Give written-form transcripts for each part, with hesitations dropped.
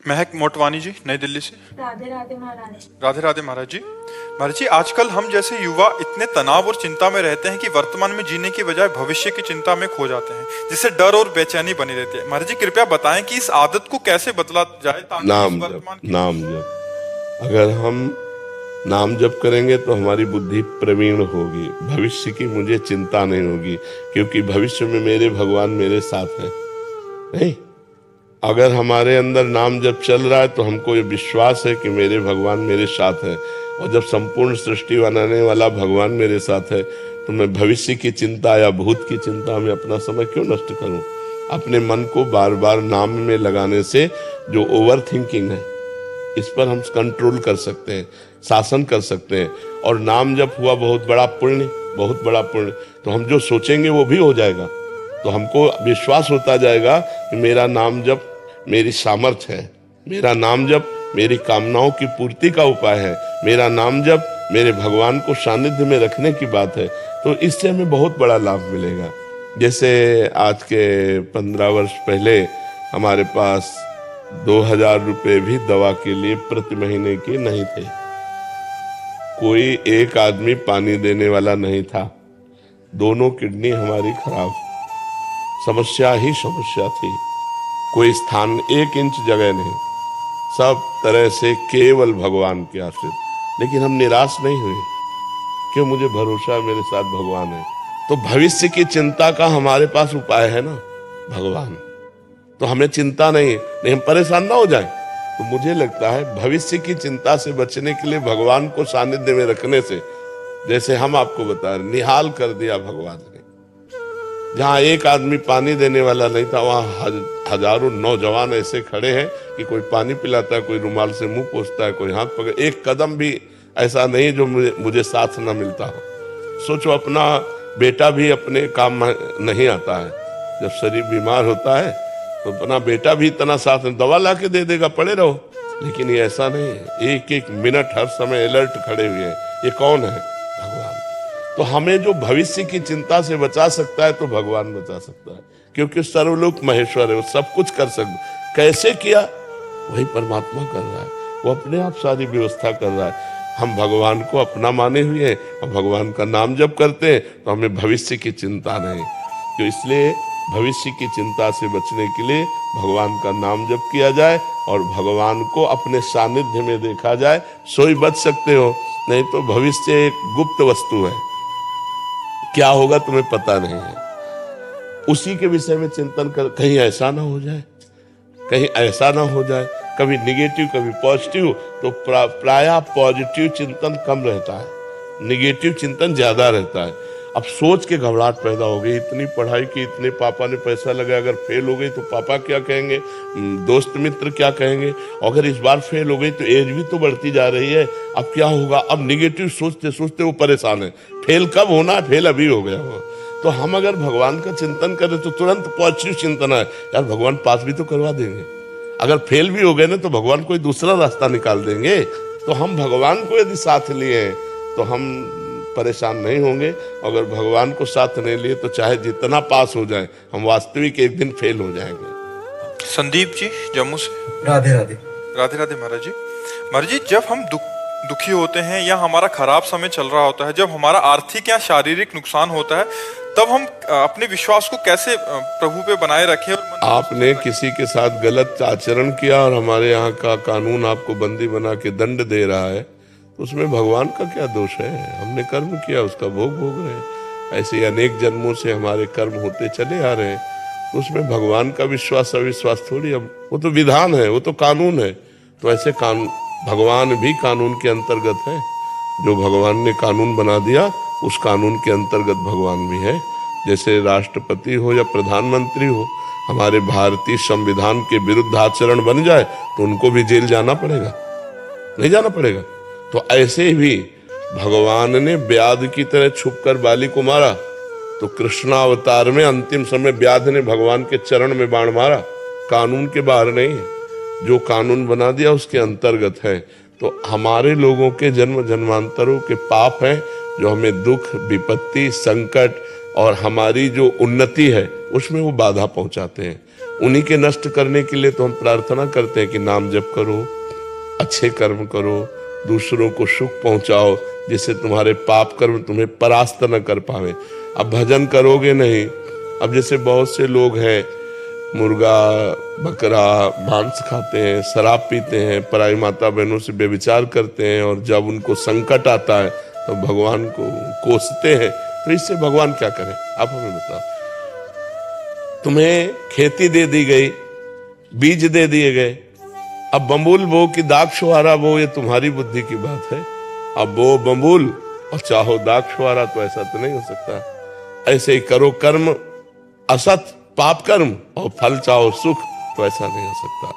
महक मोटवानी जी, नई दिल्ली से। राधे राधे महाराज। राधे राधे महाराज जी। महाराज जी, आजकल हम जैसे युवा इतने तनाव और चिंता में रहते हैं कि वर्तमान में जीने की बजाय भविष्य की चिंता में खो जाते हैं, जिससे डर और बेचैनी बनी रहती है। महाराज जी, कृपया बताएं कि इस आदत को कैसे बदला जाए ताकि नाम इस जप, वर्तमान नाम जप। अगर हम नाम जप करेंगे तो हमारी बुद्धि प्रवीण होगी, भविष्य की मुझे चिंता नहीं होगी, क्योंकि भविष्य में मेरे भगवान मेरे साथ हैं। नहीं, अगर हमारे अंदर नाम जप चल रहा है तो हमको ये विश्वास है कि मेरे भगवान मेरे साथ है, और जब संपूर्ण सृष्टि बनाने वाला भगवान मेरे साथ है तो मैं भविष्य की चिंता या भूत की चिंता में अपना समय क्यों नष्ट करूं। अपने मन को बार बार नाम में लगाने से जो ओवर थिंकिंग है, इस पर हम कंट्रोल कर सकते हैं, शासन कर सकते हैं। और नाम जप हुआ बहुत बड़ा पुण्य, बहुत बड़ा पुण्य, तो हम जो सोचेंगे वो भी हो जाएगा। तो हमको विश्वास होता जाएगा कि मेरा नाम जप मेरी सामर्थ्य है, मेरा नाम जप मेरी कामनाओं की पूर्ति का उपाय है, मेरा नाम जप मेरे भगवान को सानिध्य में रखने की बात है। तो इससे हमें बहुत बड़ा लाभ मिलेगा। जैसे आज के 15 वर्ष पहले हमारे पास 2000 रुपये भी दवा के लिए प्रति महीने के नहीं थे। कोई एक आदमी पानी देने वाला नहीं था। दोनों किडनी हमारी खराब, समस्या ही समस्या थी। कोई स्थान 1 इंच जगह नहीं, सब तरह से केवल भगवान के आश्रित। लेकिन हम निराश नहीं हुए, क्यों? मुझे भरोसा है मेरे साथ भगवान है। तो भविष्य की चिंता का हमारे पास उपाय है ना, भगवान। तो हमें चिंता नहीं, हम परेशान ना हो जाएं। तो मुझे लगता है भविष्य की चिंता से बचने के लिए भगवान को सानिध्य में रखने से, जैसे हम आपको बता रहे, निहाल कर दिया भगवान ने। जहाँ एक आदमी पानी देने वाला नहीं था, वहाँ हजारों नौजवान ऐसे खड़े हैं कि कोई पानी पिलाता है, कोई रुमाल से मुंह पोंछता है, कोई हाथ पकड़। एक कदम भी ऐसा नहीं जो मुझे साथ न मिलता हो। सोचो, अपना बेटा भी अपने काम में नहीं आता है। जब शरीर बीमार होता है तो अपना बेटा भी इतना साथ में दवा ला के दे देगा, पड़े रहो। लेकिन ये ऐसा नहीं है, एक एक मिनट हर समय अलर्ट खड़े हुए हैं। ये कौन है? भगवान। तो हमें जो भविष्य की चिंता से बचा सकता है तो भगवान बचा सकता है, क्योंकि सर्वलोक महेश्वर है, वो सब कुछ कर सकता। कैसे किया? वही परमात्मा कर रहा है, वो अपने आप सारी व्यवस्था कर रहा है। हम भगवान को अपना माने हुए हैं, हम भगवान का नाम जप करते हैं तो हमें भविष्य की चिंता नहीं। तो इसलिए भविष्य की चिंता से बचने के लिए भगवान का नाम जप किया जाए और भगवान को अपने सानिध्य में देखा जाए, सो ही बच सकते हो। नहीं तो भविष्य एक गुप्त वस्तु है, क्या होगा तुम्हें पता नहीं है। उसी के विषय में चिंतन कर, कहीं ऐसा ना हो जाए, कहीं ऐसा ना हो जाए। कभी निगेटिव कभी पॉजिटिव, तो प्रायः पॉजिटिव चिंतन कम रहता है, निगेटिव चिंतन ज्यादा रहता है। अब सोच के घबराहट पैदा हो गई, इतनी पढ़ाई की, इतने पापा ने पैसा लगाया, अगर फेल हो गई तो पापा क्या कहेंगे, दोस्त मित्र क्या कहेंगे, अगर इस बार फेल हो गई तो एज भी तो बढ़ती जा रही है, अब क्या होगा। अब निगेटिव सोचते सोचते वो परेशान है, फेल कब होना है, फेल अभी हो गया हो। तो हम अगर भगवान का चिंतन करें तो तुरंत पॉजिटिव चिंतन है, यार भगवान पास भी तो करवा देंगे। अगर फेल भी हो गए ना तो भगवान कोई दूसरा रास्ता निकाल देंगे। तो हम भगवान को यदि साथ लिए हैं तो हम परेशान नहीं होंगे। अगर भगवान को साथ नहीं लिए तो चाहे जितना पास हो जाए, हम वास्तविक एक दिन फेल हो जाएंगे। संदीप जी, जम्मू से। राधे राधे। राधे राधे महाराज जी। महाराज जी, जब हम दुखी होते हैं या हमारा खराब समय चल रहा होता है, जब हमारा आर्थिक या शारीरिक नुकसान होता है, तब हम अपने विश्वास को कैसे प्रभु पे बनाए रखें? और आपने किसी के साथ गलत आचरण किया और हमारे यहाँ का कानून आपको बंदी बना के दंड दे रहा है, तो उसमें भगवान का क्या दोष है? हमने कर्म किया, उसका भोग भोग रहे हैं। ऐसे अनेक जन्मों से हमारे कर्म होते चले आ रहे हैं, तो उसमें भगवान का विश्वास अविश्वास थोड़ी। अब वो तो विधान है, वो तो कानून है। तो ऐसे कानून, भगवान भी कानून के अंतर्गत है। जो भगवान ने कानून बना दिया उस कानून के अंतर्गत भगवान भी है। जैसे राष्ट्रपति हो या प्रधानमंत्री हो, हमारे भारतीय संविधान के विरुद्ध आचरण बन जाए तो उनको भी जेल जाना पड़ेगा, नहीं जाना पड़ेगा? तो ऐसे भी भगवान ने व्याध की तरह छुपकर बाली को मारा, तो कृष्णावतार में अंतिम समय व्याध ने भगवान के चरण में बाण मारा। कानून के बाहर नहीं है, जो कानून बना दिया उसके अंतर्गत है। तो हमारे लोगों के जन्म जन्मांतरों के पाप हैं जो हमें दुख, विपत्ति, संकट और हमारी जो उन्नति है उसमें वो बाधा पहुंचाते हैं। उन्हीं के नष्ट करने के लिए तो हम प्रार्थना करते हैं कि नाम जप करो, अच्छे कर्म करो, दूसरों को सुख पहुंचाओ, जिससे तुम्हारे पाप कर्म तुम्हें परास्त न कर पावे। अब भजन करोगे नहीं, अब जैसे बहुत से लोग हैं मुर्गा बकरा मांस खाते हैं, शराब पीते हैं, पराई माता बहनों से व्यभिचार करते हैं, और जब उनको संकट आता है तो भगवान को कोसते हैं, तो इससे भगवान क्या करें? आप हमें बताओ। तुम्हें खेती दे दी गई, बीज दे दिए गए, अब बम्बुल बो कि दाग छुहारा बो, ये तुम्हारी बुद्धि की बात है। अब बो बम्बुल और चाहो दाग छुहारा, तो ऐसा तो नहीं हो सकता। ऐसे ही करो कर्म असत पाप कर्म और फल चाहो सुख, तो ऐसा नहीं हो सकता।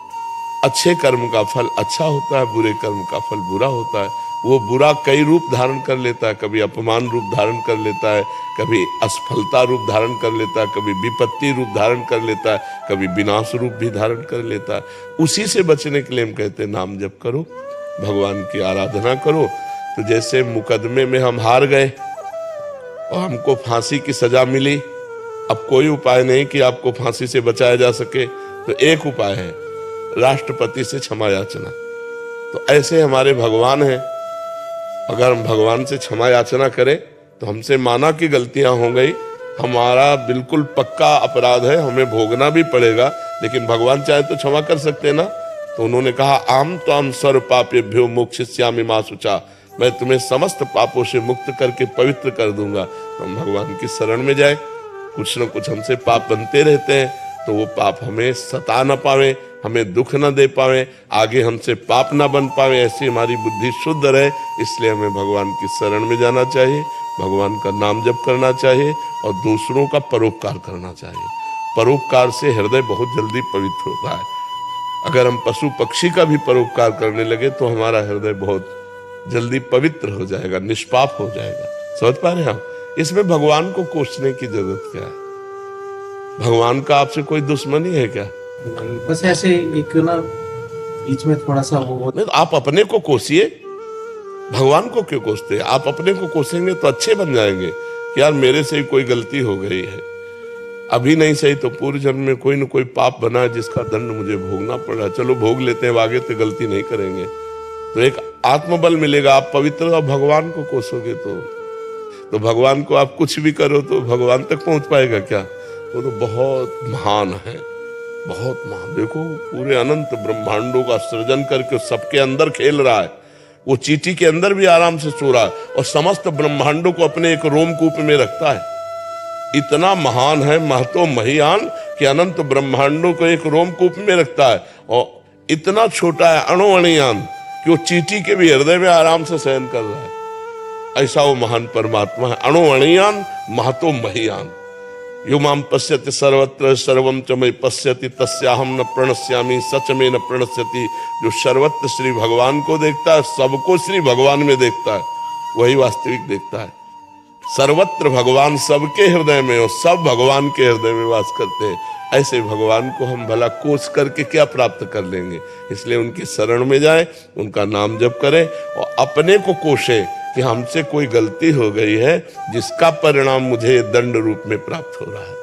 अच्छे कर्म का फल अच्छा होता है, बुरे कर्म का फल बुरा होता है। वो बुरा कई रूप धारण कर लेता है, कभी अपमान रूप धारण कर लेता है, कभी असफलता रूप धारण कर लेता है, कभी विपत्ति रूप धारण कर लेता है, कभी विनाश रूप भी धारण कर लेता है। उसी से बचने के लिए हम कहते हैं नाम जप करो, भगवान की आराधना करो। तो जैसे मुकदमे में हम हार गए और हमको फांसी की सजा मिली, अब कोई उपाय नहीं कि आपको फांसी से बचाया जा सके, तो एक उपाय है, राष्ट्रपति से क्षमा याचना। तो ऐसे हमारे भगवान हैं, अगर हम भगवान से क्षमा याचना करें तो हमसे माना की गलतियां हो गई, हमारा बिल्कुल पक्का अपराध है, हमें भोगना भी पड़ेगा, लेकिन भगवान चाहे तो क्षमा कर सकते हैं ना। तो उन्होंने कहा आम तो हम सर्व पापेभ्यो मोक्षयिष्यामि मा शुचा, मैं तुम्हें समस्त पापों से मुक्त करके पवित्र कर दूंगा। तो हम भगवान की शरण में जाए, कुछ न कुछ हमसे पाप बनते रहते हैं, तो वो पाप हमें सता न पावे, हमें दुख न दे पावे, आगे हमसे पाप न बन पावे, ऐसी हमारी बुद्धि शुद्ध रहे। इसलिए हमें भगवान की शरण में जाना चाहिए, भगवान का नाम जप करना चाहिए और दूसरों का परोपकार करना चाहिए। परोपकार से हृदय बहुत जल्दी पवित्र होता है। अगर हम पशु पक्षी का भी परोपकार करने लगे तो हमारा हृदय बहुत जल्दी पवित्र हो जाएगा, निष्पाप हो जाएगा। समझ पा रहे हैं आप? इसमें भगवान को कोसने की जरूरत क्या है? भगवान का आपसे कोई दुश्मनी है क्या? बस ऐसे एक ना बीच में थोड़ा सा वो नहीं, तो आप अपने को कोसिए, भगवान को क्यों कोसते हैं? आप अपने को कोसेंगे तो अच्छे बन जाएंगे कि यार मेरे से कोई गलती हो गई है, अभी नहीं सही तो पूर्व जन्म में कोई न कोई पाप बना है जिसका दंड मुझे भोगना पड़ रहा है, चलो भोग लेते हैं, आगे तो गलती नहीं करेंगे। तो एक आत्मबल मिलेगा। आप पवित्र और भगवान को कोसोगे तो भगवान को आप कुछ भी करो तो भगवान तक पहुंच पाएगा क्या? वो तो बहुत महान है, बहुत महान। देखो पूरे अनंत ब्रह्मांडों का सृजन करके सबके अंदर खेल रहा है, वो चींटी के अंदर भी आराम से सो रहा है और समस्त ब्रह्मांडों को अपने एक रोमकूप में रखता है। इतना महान है, महतो महियान, कि अनंत ब्रह्मांडों को एक रोमकूप में रखता है, और इतना छोटा है अणुअणियान कि वो चींटी के भी हृदय में आराम से शयन कर रहा है। ऐसा वो महान परमात्मा है, अणुअणियान महतो महियान। यो माम पश्यति सर्वत्र सर्वम च मयि पश्यति तस्याहम न प्रणश्यामि सच में न प्रणश्यति। जो सर्वत्र श्री भगवान को देखता है, सबको श्री भगवान में देखता है, वही वास्तविक देखता है। सर्वत्र भगवान सबके हृदय में और सब भगवान के हृदय में वास करते हैं। ऐसे भगवान को हम भला कोस करके क्या प्राप्त कर लेंगे? इसलिए उनकी शरण में जाएं, उनका नाम जप करें और अपने को कोसें कि हमसे कोई गलती हो गई है जिसका परिणाम मुझे दंड रूप में प्राप्त हो रहा है।